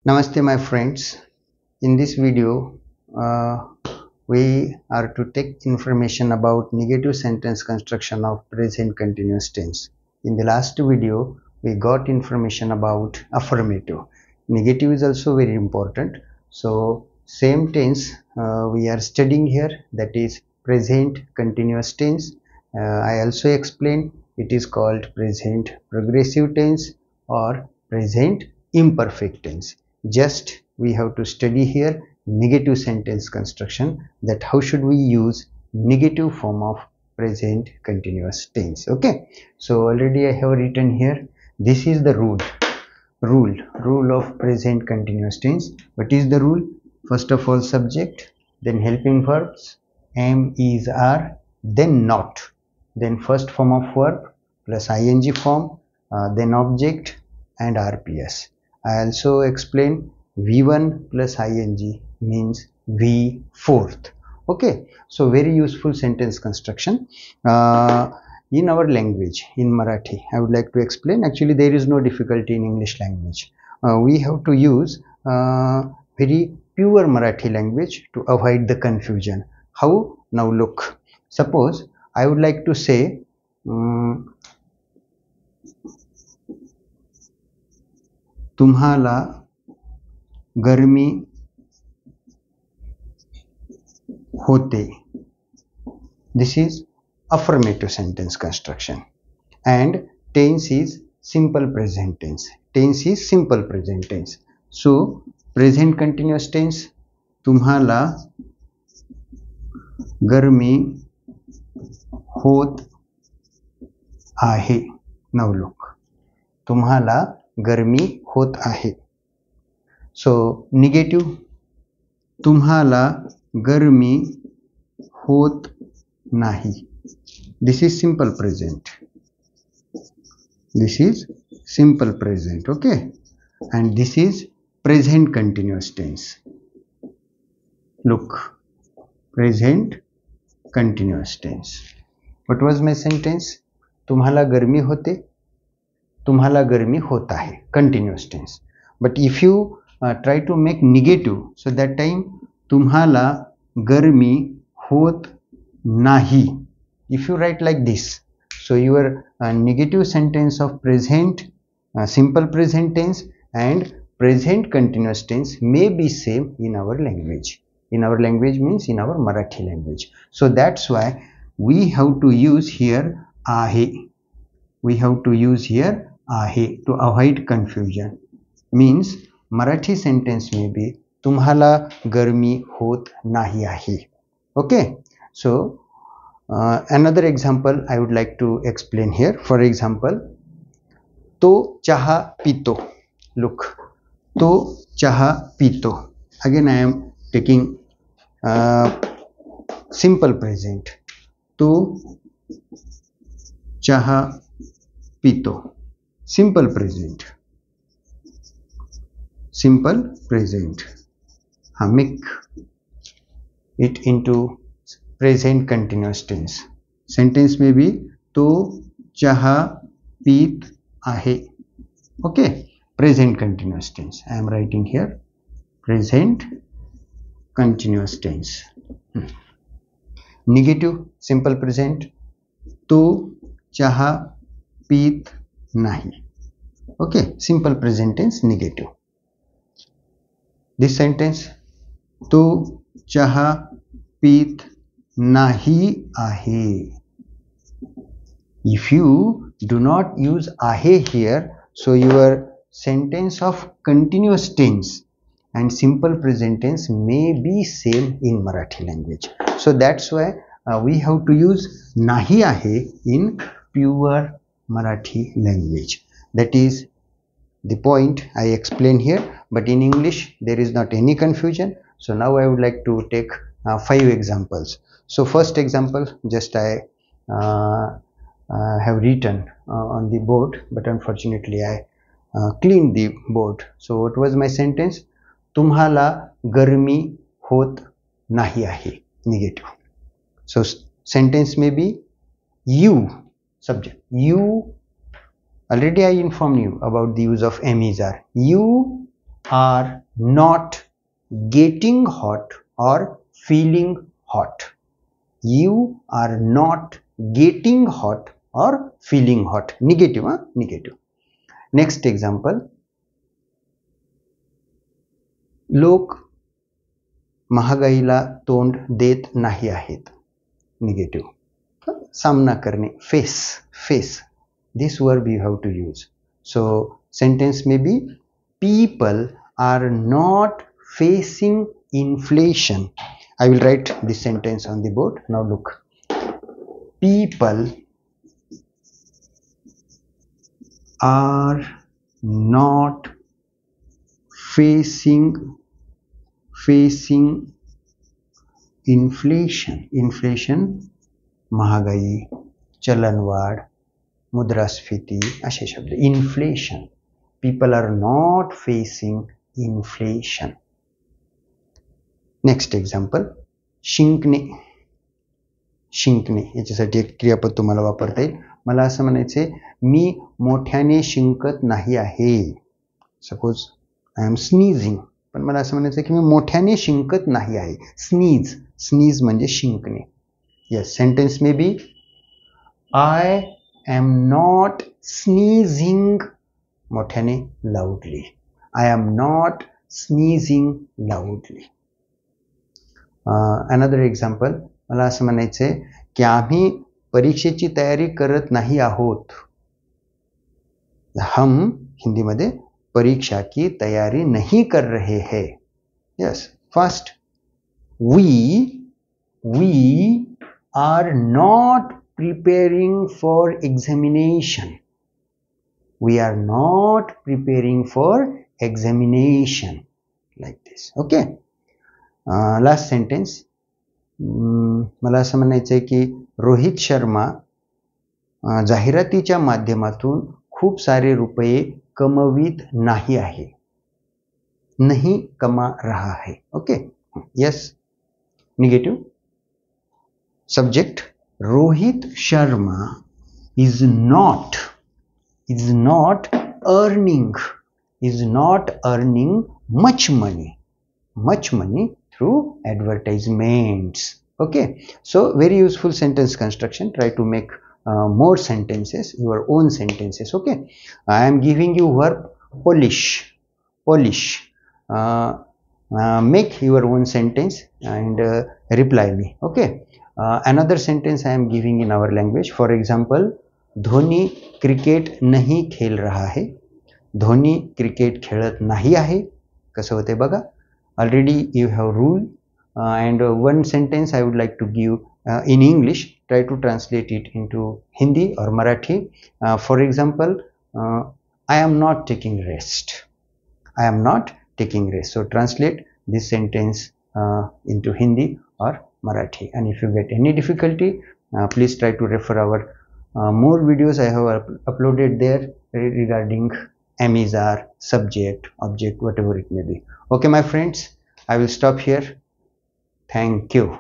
Namaste my friends. In this video we are to take information about negative sentence construction of present continuous tense. In the last video we got information about affirmative. Negative is also very important. So same tense we are studying here, that is present continuous tense. I also explained it is called present progressive tense or present imperfect tense. Just we have to study here negative sentence construction, that how should we use negative form of present continuous tense. Okay, so already I have written here, this is the rule of present continuous tense. What is the rule? First of all subject, then helping verbs, am, is, are, then not, then first form of verb plus ing form, then object and RPS. I also explained V1 plus ing means V fourth. Okay, so very useful sentence construction in our language, in Marathi. I would like to explain. Actually, there is no difficulty in English language. We have to use very pure Marathi language to avoid the confusion. How? Now look. Suppose I would like to say तुम्हाला गर्मी होते. This is affirmative sentence construction, and tense is simple present tense. Tense is simple present tense. So present continuous tense, तुम्हाला गर्मी होत आहे. Now look, तुम्हाला गर्मी होत आहे. So negative, तुम्हाला गर्मी होत नाही. This is simple present. This is simple present. Okay, and this is present continuous tense. Look, present continuous tense. What was my sentence? तुम्हाला गर्मी होते, तुम्हाला गर्मी होत आहे, continuous tense. But if you try to make negative, so that time तुम्हाला गर्मी होत नाही. If you write like this, so your negative sentence of present simple present tense and present continuous tense may be same in our language. In our language means in our Marathi language. So that's why we have to use here आहे. We have to use here आहे to avoid confusion. Means Marathi sentence may be तुम्हाला गर्मी होत नाही आहे. Okay, so another example I would like to explain here. For example, तो चहा पितो. Look, तो चहा पितो. Again I am taking simple present. तो चहा पितो. Simple present. Simple present. Make it into present continuous tense. Sentence may be तो चहा पीत आहे. Okay, present continuous tense. I am writing here present continuous tense. Negative simple present, तो चहा पीत नाही. Okay, simple present tense negative. This sentence, तो चहा पीत नाही आहे. If you do not use आहे here, so your sentence of continuous tense and simple present tense may be same in Marathi language. So that's why we have to use nahi आहे in pure Marathi language. That is the point I explain here, but in English there is not any confusion. So now I would like to take 5 examples. So first example, just I have written on the board, but unfortunately I cleaned the board. So what was my sentence? तुम्हाला गर्मी होत नाही आहे. Negative. So sentence may be you, subject. You, already I informed you about the use of am, is, are. You are not getting hot or feeling hot. You are not getting hot or feeling hot. Negative, negative. Next example. लोक महागाईला तोंड देत नाही आहेत. Negative. सामना करणे. Face. This verb you have to use. So sentence may be, people are not facing inflation. I will write this sentence on the board. Now look. People are not facing inflation. महागाई, चलनवाढ, मुद्रास्फीती असे शब्द. Inflation. People are not facing inflation. Next example. शिंकणे याच्यासाठी एक क्रियापद तुम्हाला वापरता येईल. मला असं म्हणायचंय, मी मोठ्याने शिंकत नाही आहे. सपोज आय एम स्नीजिंग, पण मला असं म्हणायचं की मी मोठ्याने शिंकत नाही आहे. स्नीज म्हणजे शिंकणे. Yes, sentence may be, I am not sneezing मोठ्याने loudly. I am not sneezing loudly. Another example, मला असं म्हणायचंय की आम्ही परीक्षेची तयारी करत नाही आहोत. हम हिंदीमध्ये परीक्षा की तयारी नहीं कर रहे हैं. Yes, first, we are not preparing for examination. We are not preparing for examination. Like this. Okay. Last sentence. मला असं म्हणायचंय की रोहित शर्मा जाहिरातीच्या माध्यमातून खूप सारे रुपये कमवित नाही आहे. नहीं कमा रहा है. Okay. Yes. Negative. Subject, Rohit Sharma is not earning much money through advertisements. Okay, so very useful sentence construction. Try to make more sentences, your own sentences. Okay, I am giving you verb polish. Make your own sentence and reply me. Okay. Another sentence I am giving in our language. For example, Dhoni cricket नहीं खेल रहा है. Dhoni cricket खेळत नाही आहे. कसं होते बघा. Already you have rule. And one sentence I would like to give in English. Try to translate it into Hindi or Marathi. For example, I am not taking rest. So translate this sentence into Hindi or Marathi. And if you get any difficulty, please try to refer our more videos I have uploaded there regarding amizar, subject, object, whatever it may be. Okay, my friends, I will stop here. Thank you.